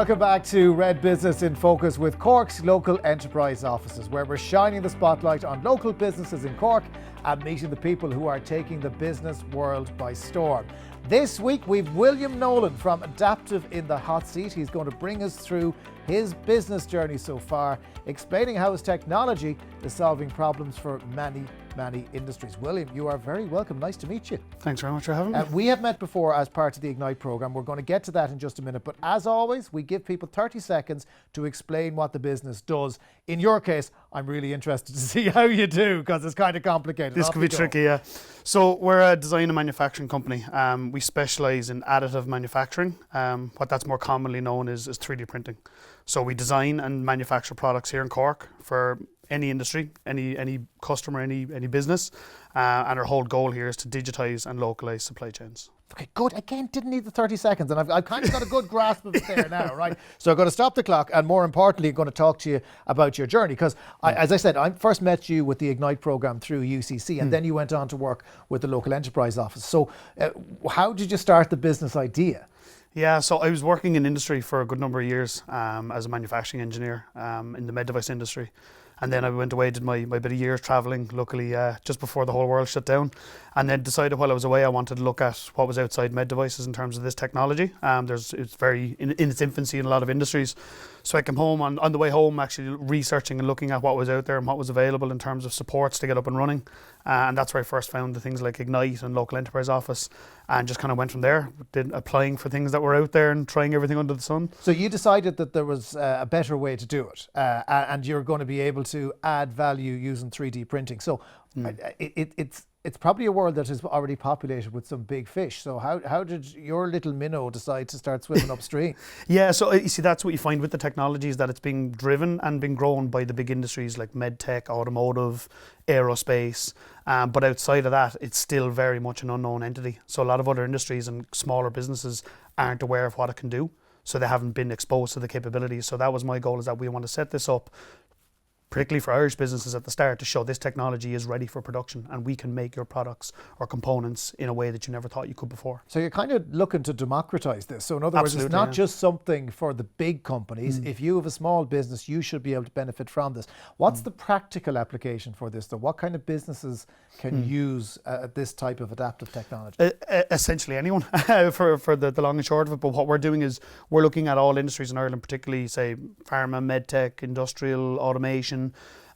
Welcome back to Red Business in Focus with Cork's local enterprise offices, where we're shining the spotlight on local businesses in Cork and meeting the people who are taking the business world by storm. This week we've William Nolan from Addaptiv in the hot seat. He's going to bring us through his business journey so far, explaining how his technology is solving problems for many industries. William, you are very welcome. Nice to meet you. Thanks very much for having me. We have met before as part of the Ignite programme. We're going to get to that in just a minute. But as always, we give people 30 seconds to explain what the business does. In your case, I'm really interested to see how you do, because it's kind of complicated. This could be tricky, yeah. So we're a design and manufacturing company. We specialise in additive manufacturing. What that's more commonly known as 3D printing. So we design and manufacture products here in Cork for any industry, any customer, any business, and our whole goal here is to digitise and localise supply chains. Okay, good. Again, didn't need the 30 seconds, and I've kind of got a good grasp of it there now, right? So I'm going to stop the clock, and more importantly, I'm going to talk to you about your journey, because as I said, I first met you with the Ignite programme through UCC, and then you went on to work with the local enterprise office. So how did you start the business idea? Yeah, so I was working in industry for a good number of years as a manufacturing engineer in the med device industry. And then I went away, did my bit of years travelling, luckily just before the whole world shut down. And then decided while I was away I wanted to look at what was outside med devices in terms of this technology. It's very in its infancy in a lot of industries. So I came home, on the way home actually researching and looking at what was out there and what was available in terms of supports to get up and running. And that's where I first found the things like Ignite and local enterprise office, and just kind of went from there, applying for things that were out there and trying everything under the sun. So you decided that there was a better way to do it, and you're going to be able to add value using 3D printing. So it's probably a world that is already populated with some big fish. So how did your little minnow decide to start swimming upstream? Yeah, so you see, that's what you find with the technology, is that it's being driven and being grown by the big industries like medtech, automotive, aerospace. But outside of that, it's still very much an unknown entity. So a lot of other industries and smaller businesses aren't aware of what it can do. So they haven't been exposed to the capabilities. So that was my goal, is that we want to set this up, particularly for Irish businesses at the start, to show this technology is ready for production and we can make your products or components in a way that you never thought you could before. So you're kind of looking to democratise this. So in other words, it's not just something for the big companies. If you have a small business, you should be able to benefit from this. What's the practical application for this though? What kind of businesses can use this type of adaptive technology? Essentially anyone for the long and short of it. But what we're doing is we're looking at all industries in Ireland, particularly say pharma, medtech, industrial, automation,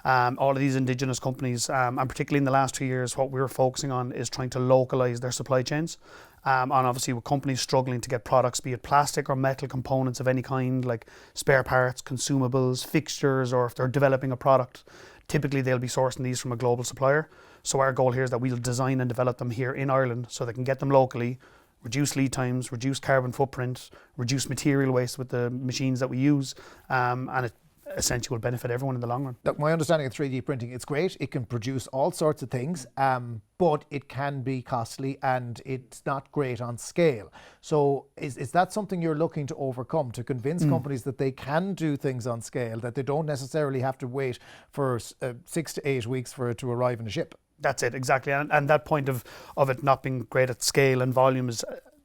all of these indigenous companies, and particularly in the last 2 years, what we're focusing on is trying to localise their supply chains. And obviously with companies struggling to get products, be it plastic or metal components of any kind, like spare parts, consumables, fixtures, or if they're developing a product, typically they'll be sourcing these from a global supplier. So our goal here is that we'll design and develop them here in Ireland so they can get them locally, reduce lead times, reduce carbon footprint, reduce material waste with the machines that we use, and it essentially will benefit everyone in the long run. Look, my understanding of 3D printing, it's great. It can produce all sorts of things, but it can be costly and it's not great on scale. So is that something you're looking to overcome, to convince companies that they can do things on scale, that they don't necessarily have to wait for 6 to 8 weeks for it to arrive in a ship? That's it, exactly. And that point of it not being great at scale and volume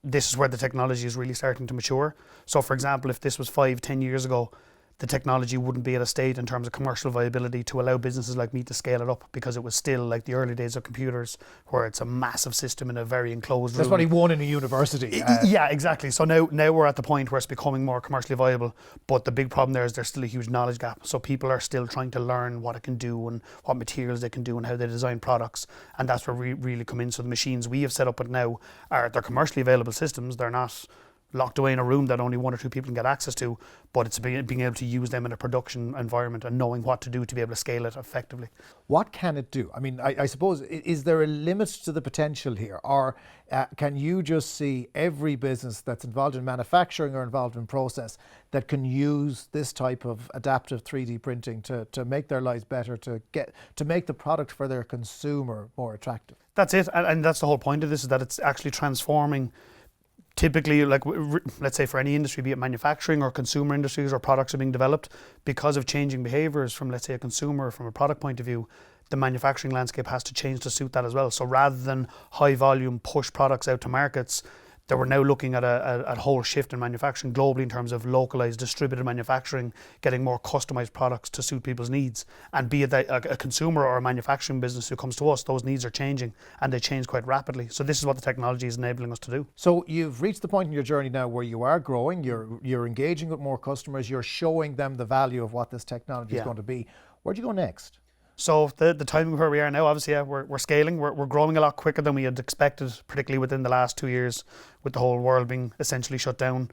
this is where the technology is really starting to mature. So for example, if this was 5-10 years ago, the technology wouldn't be at a state in terms of commercial viability to allow businesses like me to scale it up, because it was still like the early days of computers where it's a massive system in a very enclosed room. There's only one in a university. Yeah, exactly. So now we're at the point where it's becoming more commercially viable, but the big problem there is there's still a huge knowledge gap. So people are still trying to learn what it can do and what materials they can do and how they design products, and that's where we really come in. So the machines we have set up now they're commercially available systems. They're not locked away in a room that only 1 or 2 people can get access to, but it's being able to use them in a production environment and knowing what to do to be able to scale it effectively. What can it do? I mean, I suppose, is there a limit to the potential here, or can you just see every business that's involved in manufacturing or involved in process that can use this type of adaptive 3D printing to make their lives better, to make the product for their consumer more attractive? That's it, and that's the whole point of this, is that it's actually transforming. Typically, like let's say for any industry, be it manufacturing or consumer industries, or products are being developed, because of changing behaviours from, let's say, a consumer, from a product point of view, the manufacturing landscape has to change to suit that as well. So rather than high volume push products out to markets, that we're now looking at a whole shift in manufacturing globally in terms of localized, distributed manufacturing, getting more customized products to suit people's needs. And be it a consumer or a manufacturing business who comes to us, those needs are changing, and they change quite rapidly. So this is what the technology is enabling us to do. So you've reached the point in your journey now where you are growing, you're engaging with more customers, you're showing them the value of what this technology is going to be. Where do you go next? So the timing where we are now, obviously, we're scaling. We're growing a lot quicker than we had expected, particularly within the last 2 years, with the whole world being essentially shut down.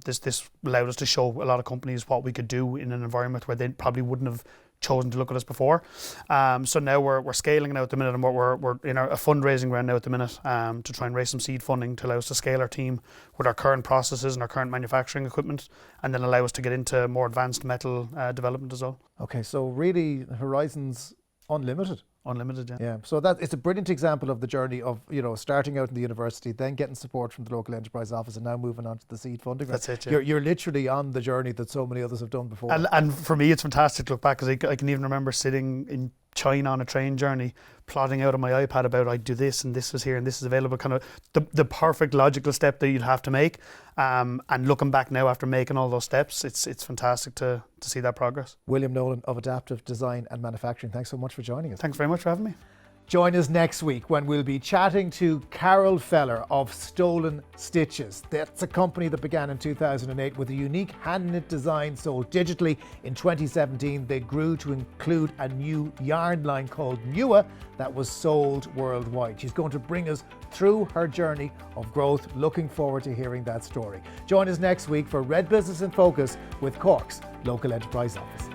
This allowed us to show a lot of companies what we could do in an environment where they probably wouldn't have chosen to look at us before. So now we're scaling now at the minute, and we're in a fundraising round now at the minute to try and raise some seed funding to allow us to scale our team with our current processes and our current manufacturing equipment, and then allow us to get into more advanced metal development as well. Okay, so really horizons unlimited. Unlimited, yeah. Yeah, so it's a brilliant example of the journey of, starting out in the university, then getting support from the local enterprise office, and now moving on to the seed funding. That's it, yeah. You're literally on the journey that so many others have done before. And for me, it's fantastic to look back, because I can even remember sitting in China on a train journey, plotting out on my iPad about I do this and this is here and this is available, kind of the perfect logical step that you'd have to make. And looking back now after making all those steps, it's fantastic to see that progress. William Nolan of Addaptiv Design and Manufacturing, thanks so much for joining us. Thanks very much for having me. Join us next week when we'll be chatting to Carol Feller of Stolen Stitches. That's a company that began in 2008 with a unique hand-knit design sold digitally. In 2017, they grew to include a new yarn line called Newa that was sold worldwide. She's going to bring us through her journey of growth. Looking forward to hearing that story. Join us next week for Red Business in Focus with Cork's local enterprise office.